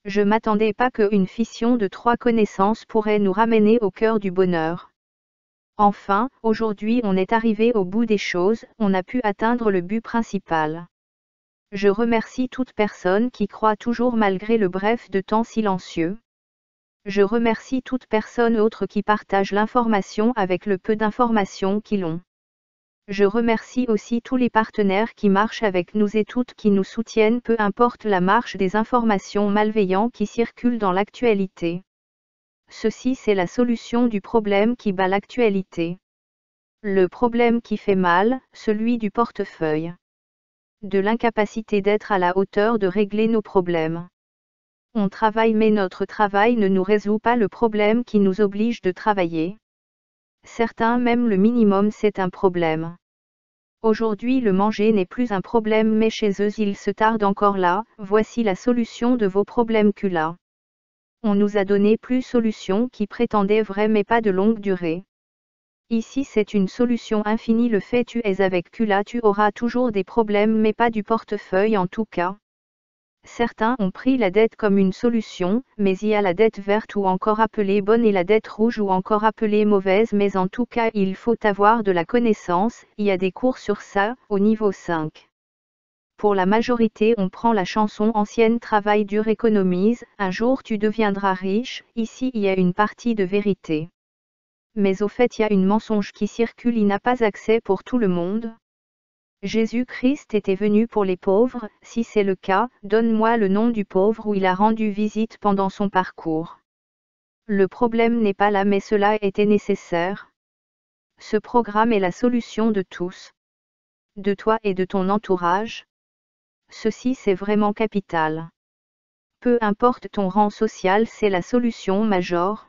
Je m'attendais pas qu'une fission de 3 connaissances pourrait nous ramener au cœur du bonheur. Enfin, aujourd'hui on est arrivé au bout des choses, on a pu atteindre le but principal. Je remercie toute personne qui croit toujours malgré le bref de temps silencieux. Je remercie toute personne autre qui partage l'information avec le peu d'informations qu'ils ont. Je remercie aussi tous les partenaires qui marchent avec nous et toutes qui nous soutiennent peu importe la marche des informations malveillantes qui circulent dans l'actualité. Ceci c'est la solution du problème qui bat l'actualité. Le problème qui fait mal, celui du portefeuille. De l'incapacité d'être à la hauteur de régler nos problèmes. On travaille mais notre travail ne nous résout pas le problème qui nous oblige de travailler. Certains même le minimum c'est un problème. Aujourd'hui le manger n'est plus un problème mais chez eux ils se tardent encore là, voici la solution de vos problèmes là. On nous a donné plus solutions qui prétendaient vraies mais pas de longue durée. Ici c'est une solution infinie le fait tu es avec là tu auras toujours des problèmes mais pas du portefeuille en tout cas. Certains ont pris la dette comme une solution, mais il y a la dette verte ou encore appelée bonne et la dette rouge ou encore appelée mauvaise mais en tout cas il faut avoir de la connaissance, il y a des cours sur ça, au niveau 5. Pour la majorité on prend la chanson ancienne travail dur économise, un jour tu deviendras riche, ici il y a une partie de vérité. Mais au fait il y a une mensonge qui circule il n'a pas accès pour tout le monde. Jésus-Christ était venu pour les pauvres, si c'est le cas, donne-moi le nom du pauvre où il a rendu visite pendant son parcours. Le problème n'est pas là mais cela était nécessaire. Ce programme est la solution de tous. De toi et de ton entourage. Ceci c'est vraiment capital. Peu importe ton rang social c'est la solution majeure.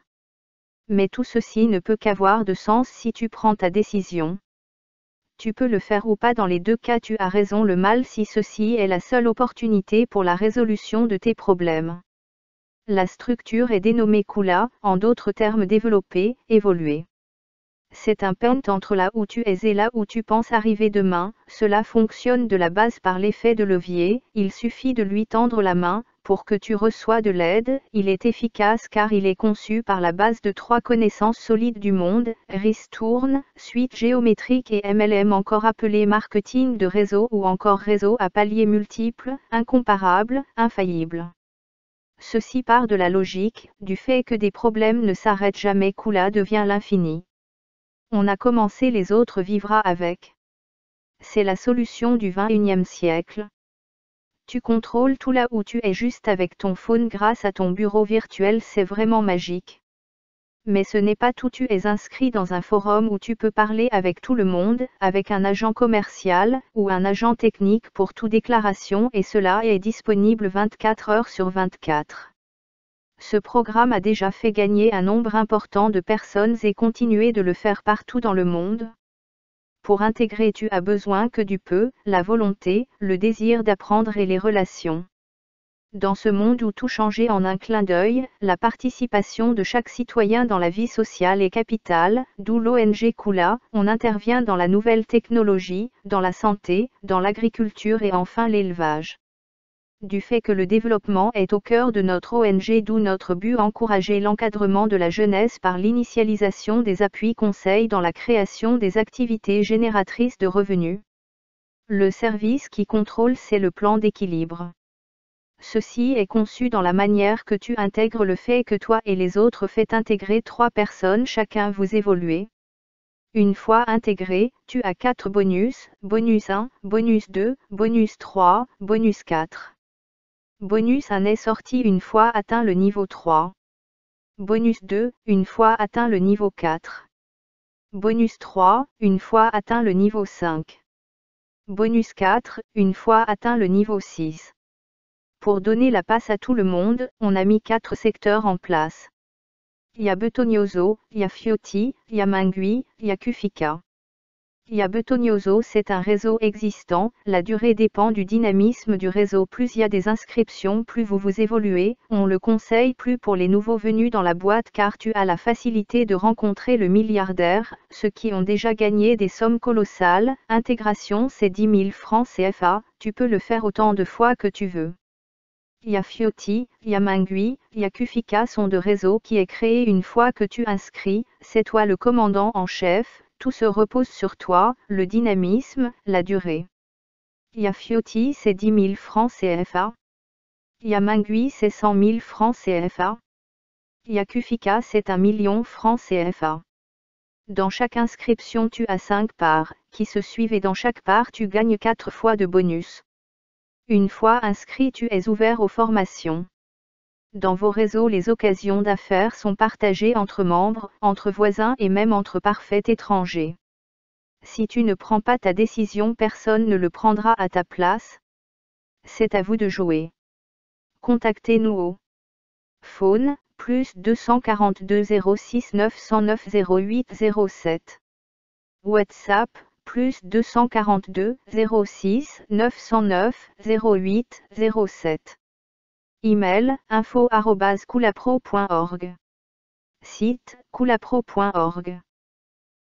Mais tout ceci ne peut qu'avoir de sens si tu prends ta décision. Tu peux le faire ou pas dans les deux cas tu as raison le mal si ceci est la seule opportunité pour la résolution de tes problèmes. La structure est dénommée Kula, en d'autres termes développer, évoluer. C'est un pente entre là où tu es et là où tu penses arriver demain, cela fonctionne de la base par l'effet de levier, il suffit de lui tendre la main, pour que tu reçois de l'aide, il est efficace car il est conçu par la base de 3 connaissances solides du monde, Ristourne, suite géométrique et MLM encore appelé marketing de réseau ou encore réseau à paliers multiples, incomparable, infaillible. Ceci part de la logique, du fait que des problèmes ne s'arrêtent jamais Kula devient l'infini. On a commencé les autres vivra avec. C'est la solution du 21e siècle. Tu contrôles tout là où tu es juste avec ton phone grâce à ton bureau virtuel c'est vraiment magique. Mais ce n'est pas tout tu es inscrit dans un forum où tu peux parler avec tout le monde, avec un agent commercial, ou un agent technique pour toute déclaration et cela est disponible 24 heures sur 24. Ce programme a déjà fait gagner un nombre important de personnes et continuer de le faire partout dans le monde. Pour intégrer tu as besoin que du peu, la volonté, le désir d'apprendre et les relations. Dans ce monde où tout changeait en un clin d'œil, la participation de chaque citoyen dans la vie sociale est capitale, d'où l'ONG Kula, on intervient dans la nouvelle technologie, dans la santé, dans l'agriculture et enfin l'élevage. Du fait que le développement est au cœur de notre ONG d'où notre but encourager l'encadrement de la jeunesse par l'initialisation des appuis conseils dans la création des activités génératrices de revenus. Le service qui contrôle c'est le plan d'équilibre. Ceci est conçu dans la manière que tu intègres le fait que toi et les autres faites intégrer 3 personnes chacun vous évoluez. Une fois intégré, tu as 4 bonus, bonus 1, bonus 2, bonus 3, bonus 4. Bonus 1 est sorti une fois atteint le niveau 3. Bonus 2, une fois atteint le niveau 4. Bonus 3, une fois atteint le niveau 5. Bonus 4, une fois atteint le niveau 6. Pour donner la passe à tout le monde, on a mis 4 secteurs en place. Il y a Betognoso, il y a Fioti, il y a Mingui, il y a Kufika. Il y a Betognoso c'est un réseau existant, la durée dépend du dynamisme du réseau plus il y a des inscriptions plus vous évoluez, on le conseille plus pour les nouveaux venus dans la boîte car tu as la facilité de rencontrer le milliardaire, ceux qui ont déjà gagné des sommes colossales, intégration c'est 10 000 francs CFA, tu peux le faire autant de fois que tu veux. Yafioti, Yamingui, Yakufika sont de réseaux qui est créé une fois que tu inscris, c'est toi le commandant en chef, tout se repose sur toi, le dynamisme, la durée. Yafioti c'est 10 000 francs CFA. Yamingui c'est 100 000 francs CFA. Yakufika c'est 1 million francs CFA. Dans chaque inscription tu as 5 parts, qui se suivent et dans chaque part tu gagnes 4 fois de bonus. Une fois inscrit tu es ouvert aux formations. Dans vos réseaux les occasions d'affaires sont partagées entre membres, entre voisins et même entre parfaits étrangers. Si tu ne prends pas ta décision personne ne le prendra à ta place. C'est à vous de jouer. Contactez-nous au phone, plus 242 06 909 08 07. WhatsApp, plus 242 06 909 08 07. Email, info@coolapro.org. Site, coolapro.org.